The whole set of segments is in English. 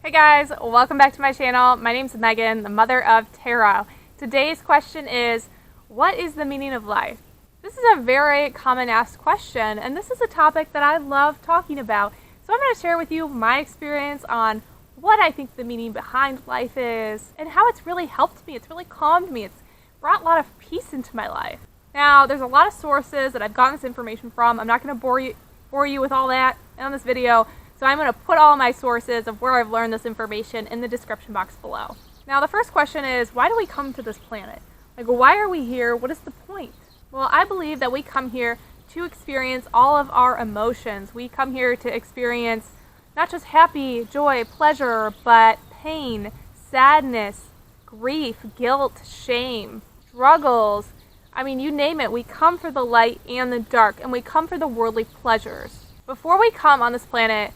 Hey guys, welcome back to my channel. My name's Megan, the mother of tarot. Today's question is, what is the meaning of life? This is a very common asked question, and this is a topic that I love talking about. So I'm going to share with you my experience on what I think the meaning behind life is, and how it's really helped me. It's really calmed me. It's brought a lot of peace into my life. Now, there's a lot of sources that I've gotten this information from. I'm not going to bore you with all that on this video. So I'm going to put all my sources of where I've learned this information in the description box below. Now the first question is, why do we come to this planet? Like, why are we here? What is the point? Well, I believe that we come here to experience all of our emotions. We come here to experience not just happy, joy, pleasure, but pain, sadness, grief, guilt, shame, struggles. I mean, you name it. We come for the light and the dark, and we come for the worldly pleasures. Before we come on this planet,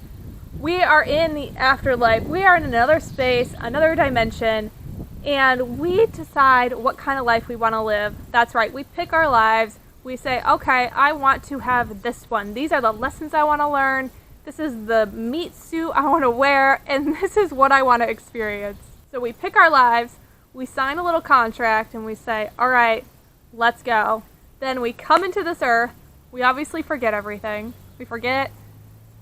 we are in the afterlife. We are in another space, another dimension, and we decide what kind of life we want to live. That's right, we pick our lives. We say, okay, I want to have this one. These are the lessons I want to learn. This is the meat suit I want to wear, and this is what I want to experience. So we pick our lives, we sign a little contract, and we say, all right, let's go. Then we come into this earth. We obviously forget everything. We forget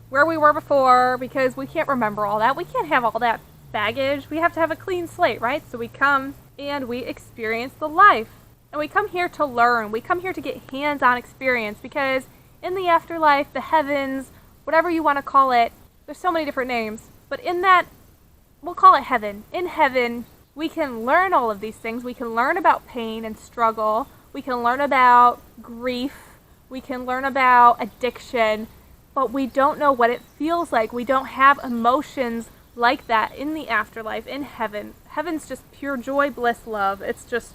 where we were before because we can't remember all that. We can't have all that baggage. We have to have a clean slate, right? So we come and we experience the life. And we come here to learn. We come here to get hands-on experience because in the afterlife, the heavens, whatever you want to call it, there's so many different names. But in that, we'll call it heaven. In heaven, we can learn all of these things. We can learn about pain and struggle. We can learn about grief. We can learn about addiction. But we don't know what it feels like. We don't have emotions like that in the afterlife, in heaven. Heaven's just pure joy, bliss, love. It's just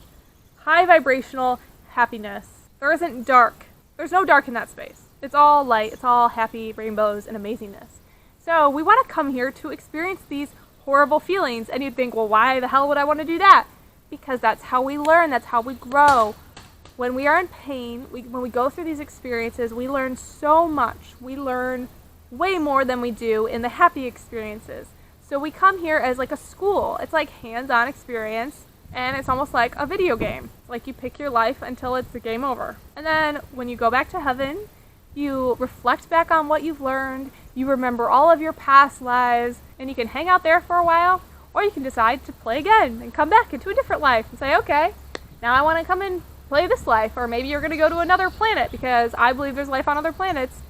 high vibrational happiness. There isn't dark. There's no dark in that space. It's all light. It's all happy rainbows and amazingness. So we want to come here to experience these horrible feelings. And you'd think, well, why the hell would I want to do that? Because that's how we learn. That's how we grow. When we are in pain, when we go through these experiences, we learn so much. We learn way more than we do in the happy experiences. So we come here as like a school. It's like hands-on experience, and it's almost like a video game. It's like you pick your life until it's the game over. And then when you go back to heaven, you reflect back on what you've learned. You remember all of your past lives, and you can hang out there for a while, or you can decide to play again and come back into a different life and say, okay, now I want to come in play this life, or maybe you're going to go to another planet because I believe there's life on other planets,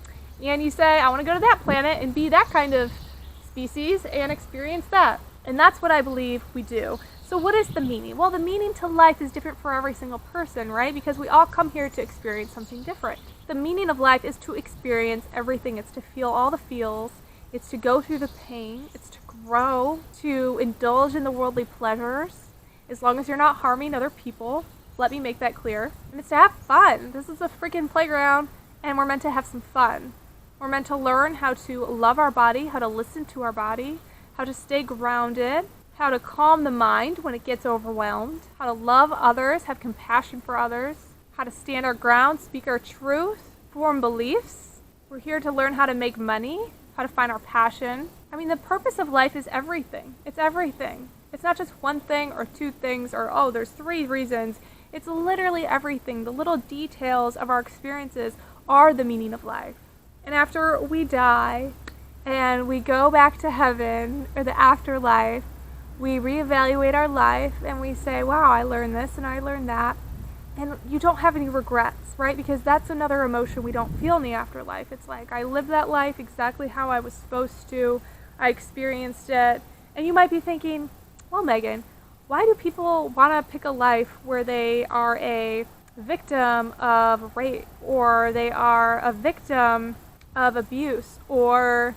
and you say, I want to go to that planet and be that kind of species and experience that. And that's what I believe we do. So what is the meaning? Well, the meaning to life is different for every single person, right? Because we all come here to experience something different. The meaning of life is to experience everything. It's to feel all the feels. It's to go through the pain. It's to grow, to indulge in the worldly pleasures, as long as you're not harming other people. Let me make that clear. And it's to have fun. This is a freaking playground, and we're meant to have some fun. We're meant to learn how to love our body, how to listen to our body, how to stay grounded, how to calm the mind when it gets overwhelmed, how to love others, have compassion for others, how to stand our ground, speak our truth, form beliefs. We're here to learn how to make money, how to find our passion. I mean, the purpose of life is everything. It's everything. It's not just one thing or two things or, oh, there's 3 reasons. It's literally everything. The little details of our experiences are the meaning of life. And after we die and we go back to heaven or the afterlife, we reevaluate our life and we say, wow, I learned this and I learned that. And you don't have any regrets, right? Because that's another emotion we don't feel in the afterlife. It's like, I lived that life exactly how I was supposed to. I experienced it. And you might be thinking, well, Megan, why do people want to pick a life where they are a victim of rape, or they are a victim of abuse, or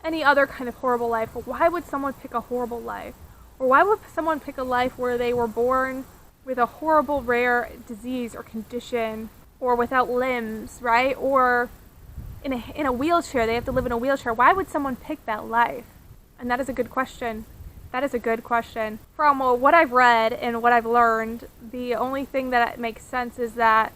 any other kind of horrible life? Why would someone pick a horrible life? Or why would someone pick a life where they were born with a horrible, rare disease or condition, or without limbs, right? Or in a wheelchair, they have to live in a wheelchair. Why would someone pick that life? And that is a good question. That is a good question. From what I've read and what I've learned, the only thing that makes sense is that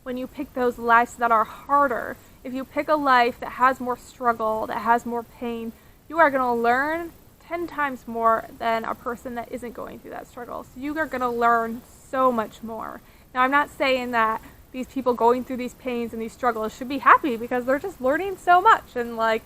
when you pick those lives that are harder, if you pick a life that has more struggle, that has more pain, you are going to learn 10 times more than a person that isn't going through that struggle. So you are going to learn so much more. Now, I'm not saying that these people going through these pains and these struggles should be happy, because they're just learning so much, and like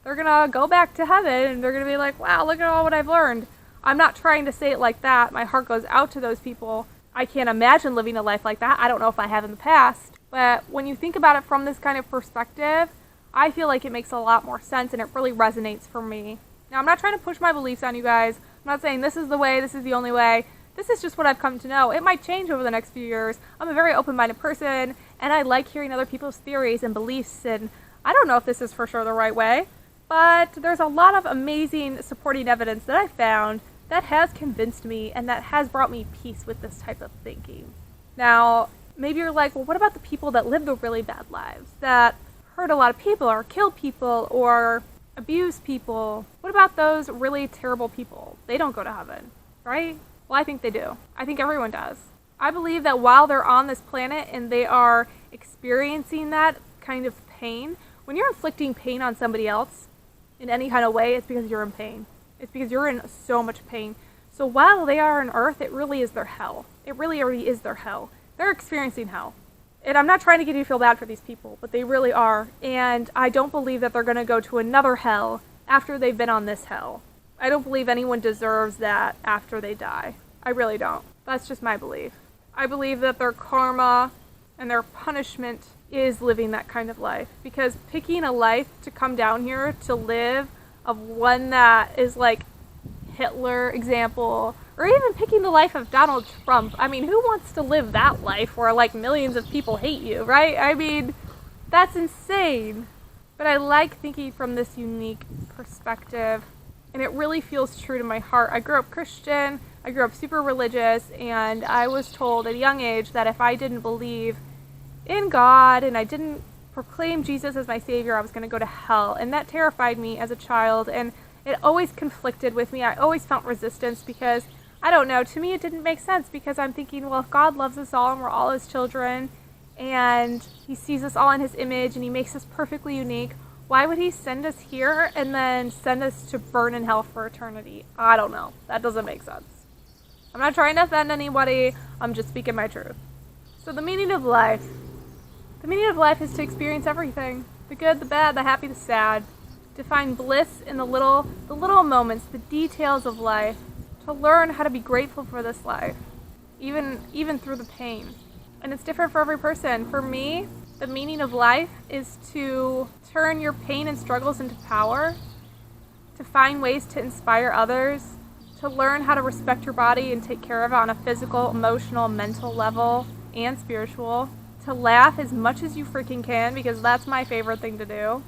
they're going to go back to heaven and they're going to be like, wow, look at all what I've learned. I'm not trying to say it like that. My heart goes out to those people. I can't imagine living a life like that. I don't know if I have in the past. But when you think about it from this kind of perspective, I feel like it makes a lot more sense, and it really resonates for me. Now, I'm not trying to push my beliefs on you guys. I'm not saying this is the way, this is the only way. This is just what I've come to know. It might change over the next few years. I'm a very open-minded person, and I like hearing other people's theories and beliefs, and I don't know if this is for sure the right way, but there's a lot of amazing supporting evidence that I found that has convinced me and that has brought me peace with this type of thinking. Now, maybe you're like, well, what about the people that live the really bad lives, that hurt a lot of people or kill people or abuse people? What about those really terrible people? They don't go to heaven, right? Well, I think they do. I think everyone does. I believe that while they're on this planet and they are experiencing that kind of pain, when you're inflicting pain on somebody else in any kind of way, it's because you're in pain. It's because you're in so much pain. So while they are on Earth, it really is their hell. It really already is their hell. They're experiencing hell. And I'm not trying to get you to feel bad for these people, but they really are. And I don't believe that they're going to go to another hell after they've been on this hell. I don't believe anyone deserves that after they die. I really don't. That's just my belief. I believe that their karma and their punishment is living that kind of life. Because picking a life to come down here to live of one that is like Hitler example, or even picking the life of Donald Trump. I mean, who wants to live that life where like millions of people hate you, right? I mean, that's insane. But I like thinking from this unique perspective, and it really feels true to my heart. I grew up Christian, I grew up super religious, and I was told at a young age that if I didn't believe in God and I didn't proclaim Jesus as my savior, I was going to go to hell. And that terrified me as a child, and it always conflicted with me. I always felt resistance because, I don't know, to me it didn't make sense, because I'm thinking, well, if God loves us all and we're all his children and he sees us all in his image and he makes us perfectly unique, why would he send us here and then send us to burn in hell for eternity? I don't know. That doesn't make sense. I'm not trying to offend anybody. I'm just speaking my truth. So the meaning of life. The meaning of life is to experience everything. The good, the bad, the happy, the sad. To find bliss in the little moments, the details of life. To learn how to be grateful for this life. Even through the pain. And it's different for every person. For me, the meaning of life is to turn your pain and struggles into power. To find ways to inspire others. To learn how to respect your body and take care of it on a physical, emotional, mental level, and spiritual. To laugh as much as you freaking can, because that's my favorite thing to do.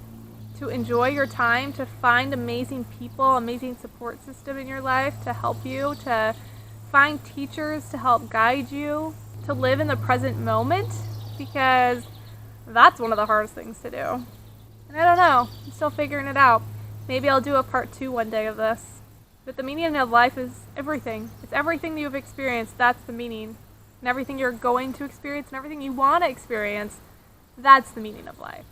To enjoy your time, to find amazing people, amazing support system in your life to help you, to find teachers to help guide you, to live in the present moment, because that's one of the hardest things to do. And I don't know, I'm still figuring it out. Maybe I'll do a part 2 one day of this. But the meaning of life is everything. It's everything that you've experienced. That's the meaning. And everything you're going to experience and everything you want to experience, that's the meaning of life.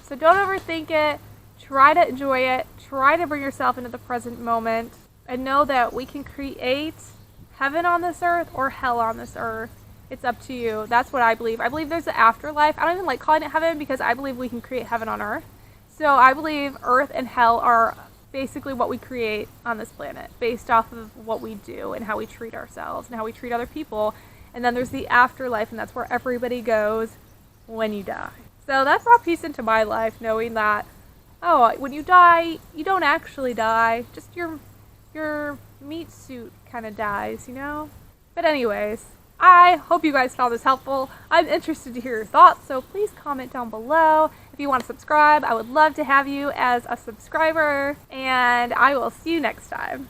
So don't overthink it. Try to enjoy it. Try to bring yourself into the present moment. And know that we can create heaven on this earth or hell on this earth. It's up to you. That's what I believe. I believe there's an afterlife. I don't even like calling it heaven, because I believe we can create heaven on earth. So I believe earth and hell are basically what we create on this planet based off of what we do and how we treat ourselves and how we treat other people. And then there's the afterlife, and that's where everybody goes when you die. So that brought peace into my life, knowing that, oh, when you die, you don't actually die. Just your meat suit kind of dies, you know? But anyways, I hope you guys found this helpful. I'm interested to hear your thoughts, so please comment down below. If you want to subscribe, I would love to have you as a subscriber, and I will see you next time.